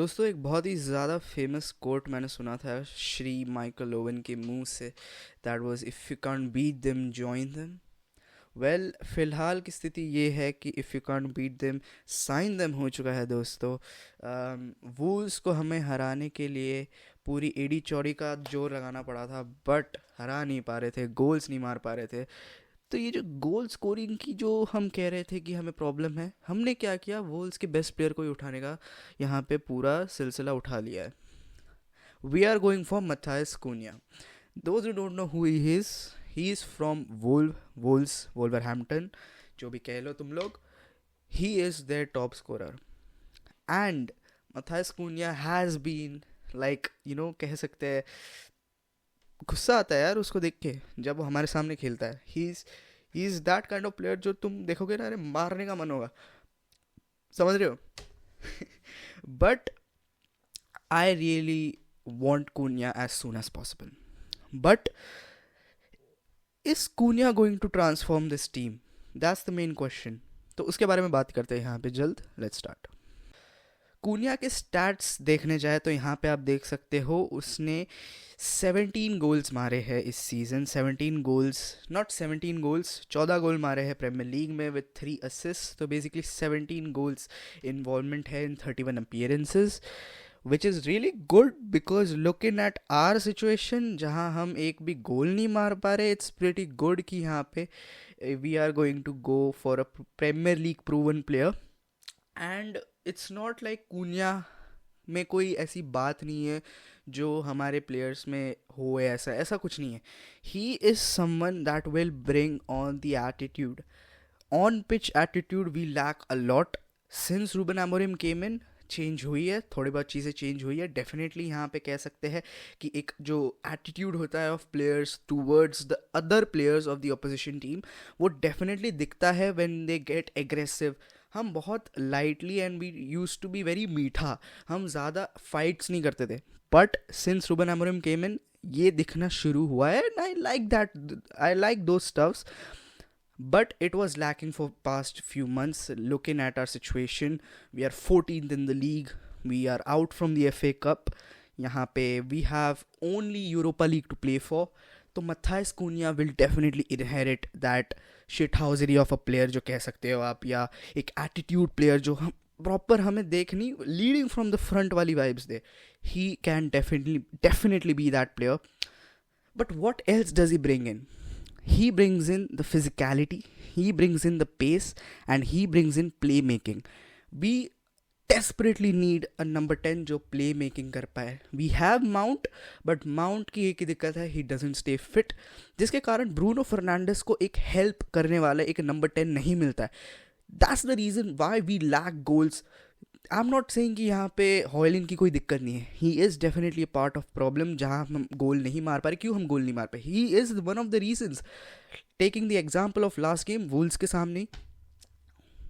दोस्तों एक बहुत ही ज़्यादा फेमस कोट मैंने सुना था श्री माइकल ओवन के मुंह से। That was if you can't beat them join them. Well फ़िलहाल की स्थिति ये है कि if you can't beat them sign them हो चुका है दोस्तों। वूल्स को हमें हराने के लिए पूरी एडी चौड़ी का जोर लगाना पड़ा था, बट हरा नहीं पा रहे थे, गोल्स नहीं मार पा रहे थे। तो ये जो गोल स्कोरिंग की जो हम कह रहे थे कि हमें प्रॉब्लम है, हमने क्या किया, वोल्स के बेस्ट प्लेयर को ही उठाने का यहाँ पे पूरा सिलसिला उठा लिया है। We are going for Matheus Cunha. Those you don't know who he is from Wolves Wolverhampton, जो भी कह लो तुम लोग। He is their top scorer and Matheus Cunha has been like कह सकते हैं, गुस्सा आता है यार उसको देख के जब वो हमारे सामने खेलता है। He is that kind of player जो तुम देखोगे ना, अरे मारने का मन होगा, समझ रहे हो। But I really want Cunha as soon as possible. But is Cunha going to transform this team? That's the main question. तो उसके बारे में बात करते हैं यहाँ पे जल्द। Let's start. कूनिया के स्टैट्स देखने जाए तो यहाँ पे आप देख सकते हो उसने 17 गोल्स मारे हैं इस season. 17 goals, not 17 goals, 14 goal मारे हैं प्रीमियर लीग में विद 3 असिस्ट। तो बेसिकली 17 गोल्स इन्वॉल्वमेंट है in 31 appearances, which is really good because looking at our situation जहाँ हम एक भी गोल नहीं मार पा रहे, इट्स प्रीटी गुड कि यहाँ पे we are going to go for a Premier League proven player. And it's not like Cunha में कोई ऐसी बात नहीं है जो हमारे प्लेयर्स में हो, ऐसा ऐसा कुछ नहीं है। He is someone that will bring on the attitude. On pitch attitude we lack a lot since Ruben Amorim came in. Change हुई है, थोड़ी बहुत चीज़ें चेंज हुई है डेफिनेटली। यहाँ पे कह सकते हैं कि एक जो एटीट्यूड होता है of players towards the other players of the opposition team, वो डेफिनेटली दिखता है व्हेन दे गेट एग्रेसिव। हम बहुत lightly and we use to be very मीठा, हम ज़्यादा फाइट्स नहीं करते थे, but since Ruben Amorim came in ये दिखना शुरू हुआ है and I like that, I like those stuffs. But it was lacking for past few months. Looking at our situation, we are 14th in the league, we are out from the FA Cup, यहाँ पे we have only Europa League to play for. तो Matthias Cunha will definitely inherit that shithousery of a player जो कह सकते हो आप, या एक attitude player जो हम प्रॉपर हमें देखनी लीडिंग फ्रॉम द फ्रंट वाली vibes they. He can definitely be that player. But what else does he bring in? He brings in the physicality, he brings in the pace, and he brings in playmaking. We desperately need a number 10 जो playmaking कर पाए। We have Mount, but Mount की एक ही दिक्कत है, he doesn't stay fit, जिसके कारण Bruno Fernandes को एक हेल्प करने वाला एक नंबर 10 नहीं मिलता है। That's the reason why we lack goals. I am not saying कि यहाँ पे हॉयलिन की कोई दिक्कत नहीं है, he is definitely a part of problem जहाँ हम गोल नहीं मार पा रहे। क्यों हम गोल नहीं मार पाए? He is one of the reasons. Taking the example of last game Wolves के सामने,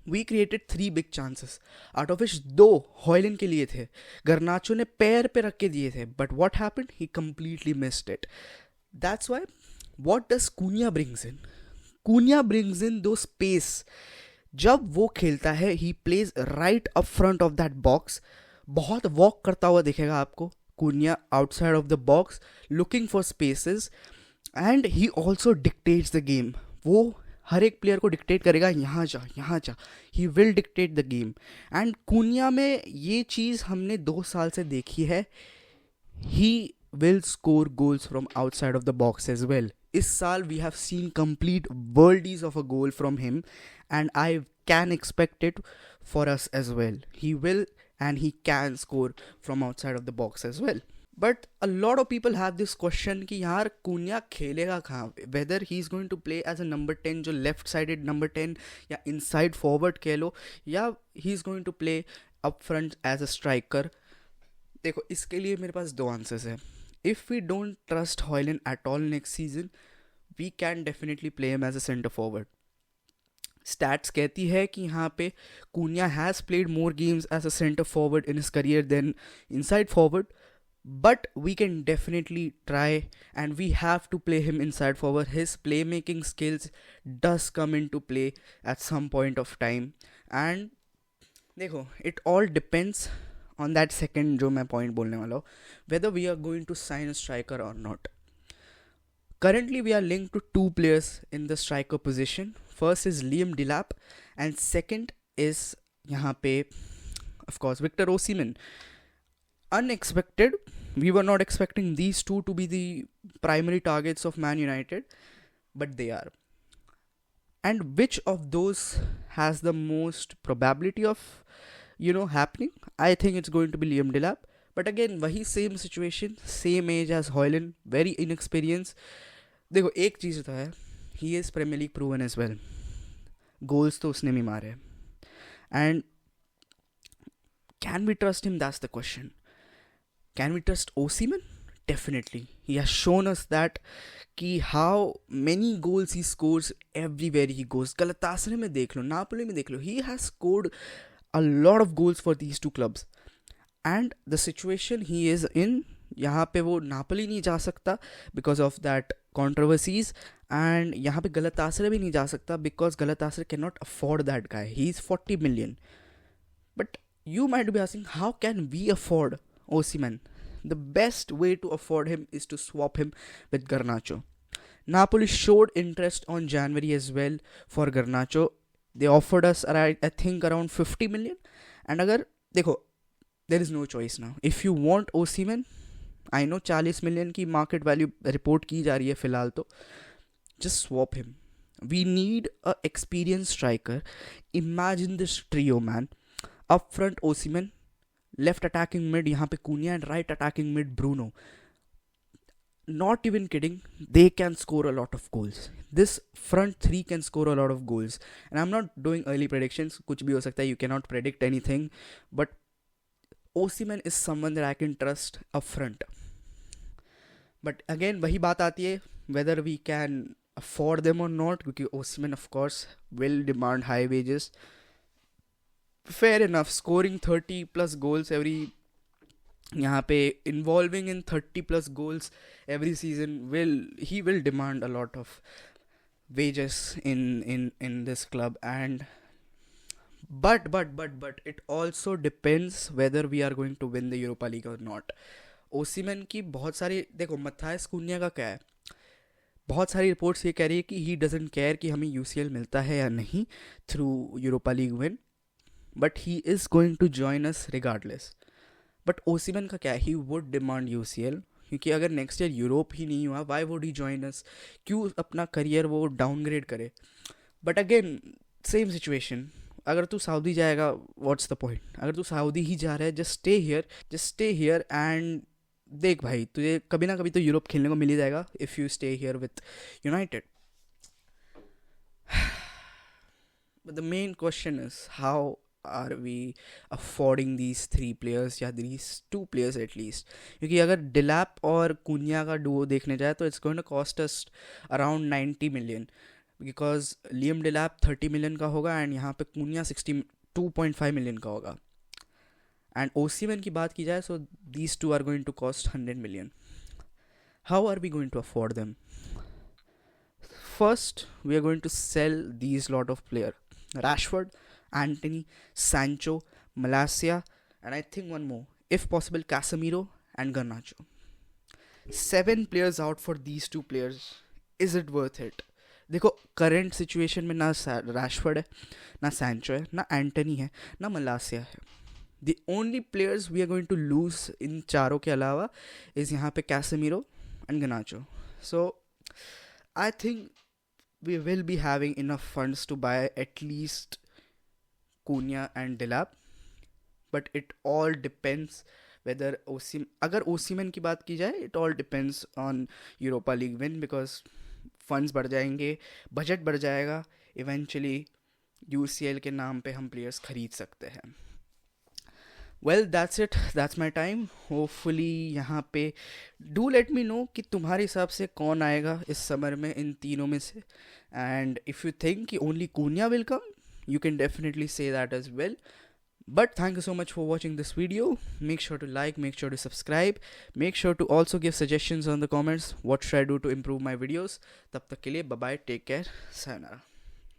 we created 3 big chances, out of which 2 Hojlund के लिए थे, गर्नाचो ने पैर पे रख के दिए थे, but what happened, he completely missed it. That's why what does Kuniya brings in? Kuniya brings in दो स्पेस। जब वो खेलता है he plays right up front of that box, बहुत वॉक करता हुआ दिखेगा आपको Kuniya outside of the box looking for spaces, and he also dictates the game. वो हर एक प्लेयर को डिक्टेट करेगा, यहाँ जा यहाँ जा, he will dictate the game. And Kuniya में ये चीज़ हमने 2 साल से देखी है, ही will score goals from outside of the box as well. इस साल we have seen complete worldies of a goal from him, and I can expect it for us as well. He will and he can score from outside of the box as well. But a lot of people have this question कि यार कूनिया खेलेगा कहाँ पे, whether he is going to play as a number 10 जो left sided number 10 या inside forward कह लो, या he is going to play up front as a striker। देखो इसके लिए मेरे पास 2 आंसर्स हैं। If we don't trust Hoyland at all next season, we can definitely play him as a center forward. Stats कहती है कि यहाँ पे Cunha has played more games as a center forward in his career than inside forward, but we can definitely try and we have to play him inside forward. His playmaking skills does come into play at some point of time, and देखो it all depends on that second जो मैं point बोलने वाला हूँ, whether we are going to sign a striker or not. Currently we are linked to two players in the striker position. First is Liam Delap and second is यहाँ पे of course Victor Osimhen. Unexpected, we were not expecting these two to be the primary targets of Man United, but they are. And which of those has the most probability of happening? I think it's going to be Liam Delap. But again, वही same situation, same age as Højlund, very inexperienced. देखो एक चीज़ तो है, he is Premier League proven as well. Goals तो उसने भी मारे हैं. And can we trust him? That's the question. Can we trust Osimhen? Definitely. He has shown us that कि how many goals he scores everywhere he goes. Galatasaray में देख लो, Napoli में देख लो. He has scored a lot of goals for these two clubs. And the situation he is in, यहाँ पे वो Napoli नहीं जा सकता because of that controversies, and यहाँ पे गलतासरे भी नहीं जा सकता because गलतासरे cannot afford that guy. He is 40 million. But you might be asking, how can we afford Osimhen? The best way to afford him is to swap him with Garnacho. Napoli showed interest on January as well for Garnacho. They offered us, I think, around 50 million. And अगर देखो, there is no choice now. If you want Osimhen, I know 40 million की market value report की जा रही है फिलहाल तो, just swap him. We need a experienced striker. Imagine this trio, man. Up front Osimhen, left attacking mid यहाँ पे Cunha, and right attacking mid Bruno. Not even kidding, they can score a lot of goals. This front three can score a lot of goals. And I'm not doing early predictions, कुछ भी हो सकता है, you cannot predict anything, but Osimhen is someone that I can trust up front. But again वही बात आती है, whether we can afford them or not, क्योंकि Osimhen of course will demand high wages. Fair enough, scoring 30 plus goals every, यहाँ पे involving in 30 plus goals every season, he will demand a lot of wages in this club. And but it also depends whether we are going to win the Europa League or not. Osimhen की बहुत सारी, देखो Matthias Cunha का क्या है, बहुत सारी reports ये कह रही है कि ही डजंट केयर कि हमें UCL मिलता है या नहीं through Europa League win, but he is going to join us regardless. But Osimhen का क्या है, ही वुड डिमांड UCL, क्योंकि अगर नेक्स्ट ईयर यूरोप ही नहीं हुआ, why would he join us, क्यों अपना करियर वो डाउनग्रेड करे. बट अगेन सेम सिचुएशन, अगर तू सऊदी जाएगा, व्हाट्स द पॉइंट. अगर तू सऊदी ही जा रहा है, जस्ट स्टे हियर एंड देख भाई, तुझे कभी ना कभी तो यूरोप खेलने को मिल ही जाएगा if you stay here with United. But the main question is how are we affording these three players या these two players at least, क्योंकि अगर Delap और Cunha का duo देखने जाए तो it's going to cost us around 90 million, because Liam Delap 30 million का होगा and यहाँ पे Cunha 62.5 million का होगा. And Osimhen की बात की जाए, so these two are going to cost 100 million. How are we going to afford them? First, we are going to sell these lot of players: Rashford, Antony, Sancho, Malacia, and I think one more, if possible Casemiro and Garnacho. 7 players out for these two players. Is it worth it? देखो current situation में ना Rashford है, ना Sancho है, ना Antony है, ना Malacia है. The only players we are going to lose इन चारों के अलावा इज़ यहाँ पे Casemiro and Garnacho. So I think we will be having enough funds to buy at least Cunha and Delap, but it all depends whether अगर Osimhen की बात की जाए, it all depends on Europa League win, because funds बढ़ जाएंगे, budget बढ़ जाएगा, eventually UCL के नाम पे हम players खरीद सकते हैं. Well, that's it, that's my time. Hopefully यहाँ पे do let me know कि तुम्हारे हिसाब से कौन आएगा इस समर में इन तीनों में से, and if you think कि only Cunha will come, you can definitely say that as well. But thank you so much for watching this video. Make sure to like, make sure to subscribe, make sure to also give suggestions on the comments. What should I do to improve my videos? Tab tak ke liye, bye bye, take care, sayonara.